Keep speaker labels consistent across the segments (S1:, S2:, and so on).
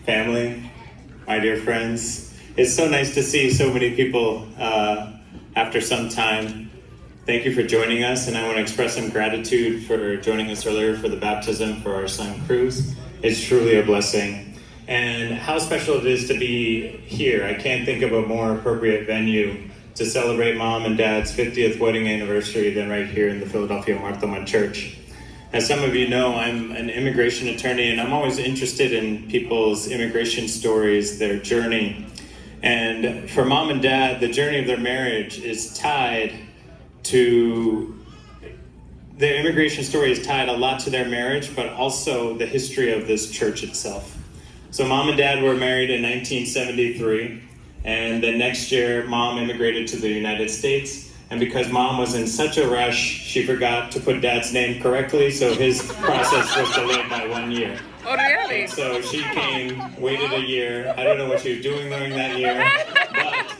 S1: family, my dear friends. It's so nice to see so many people after some time. Thank you for joining us, and I want to express some gratitude for joining us earlier for the baptism for our son Cruz. It's truly a blessing. And how special it is to be here. I can't think of a more appropriate venue to celebrate Mom and Dad's 50th wedding anniversary than right here in the Philadelphia Martha Church. As some of you know, I'm an immigration attorney, and I'm always interested in people's immigration stories, their journey. And for Mom and Dad, the journey of their marriage is tied to, their immigration story is tied a lot to their marriage, but also the history of this church itself. So Mom and Dad were married in 1973, and the next year Mom immigrated to the United States. And because Mom was in such a rush, she forgot to put Dad's name correctly, so his process was delayed by 1 year.
S2: Oh, really?
S1: And so she came, waited a year. I don't know what she was doing during that year, but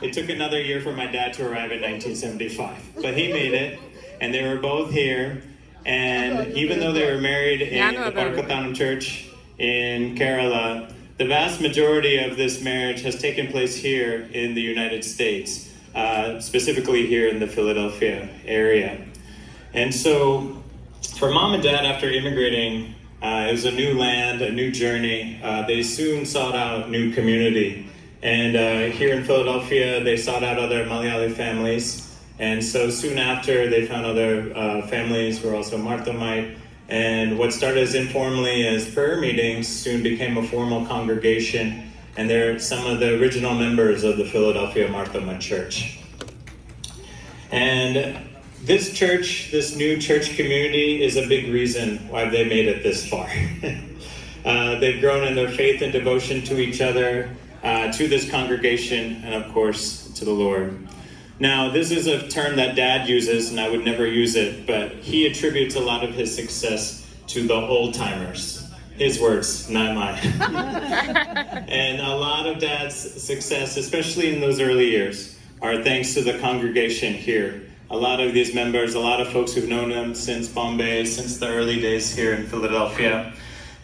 S1: it took another year for my dad to arrive in 1975. But he made it, and they were both here. And even though they were married in the Barkathanam Church in Kerala, the vast majority of this marriage has taken place here in the United States, specifically here in the Philadelphia area. And so for Mom and Dad, after immigrating, it was a new land, a new journey. They soon sought out new community. And here in Philadelphia, they sought out other Malayali families. And so soon after, they found other families who were also Marthamite. And what started as informally as prayer meetings soon became a formal congregation. And they're some of the original members of the Philadelphia Marthamite Church. And this church, this new church community, is a big reason why they made it this far. They've grown in their faith and devotion to each other, to this congregation, and of course, to the Lord. Now, this is a term that Dad uses, and I would never use it, but he attributes a lot of his success to the old-timers. His words, not mine. And a lot of Dad's success, especially in those early years, are thanks to the congregation here. A lot of these members, a lot of folks who've known him since Bombay, since the early days here in Philadelphia.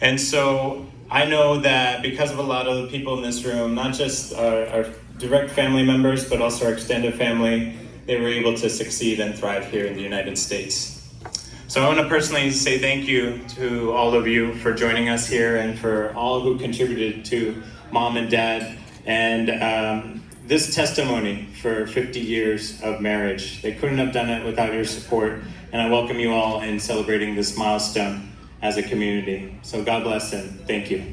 S1: And so I know that because of a lot of the people in this room, not just our direct family members, but also our extended family, they were able to succeed and thrive here in the United States. So I want to personally say thank you to all of you for joining us here and for all who contributed to Mom and Dad and this testimony for 50 years of marriage. They couldn't have done it without your support, and I welcome you all in celebrating this milestone as a community. So God bless and thank you.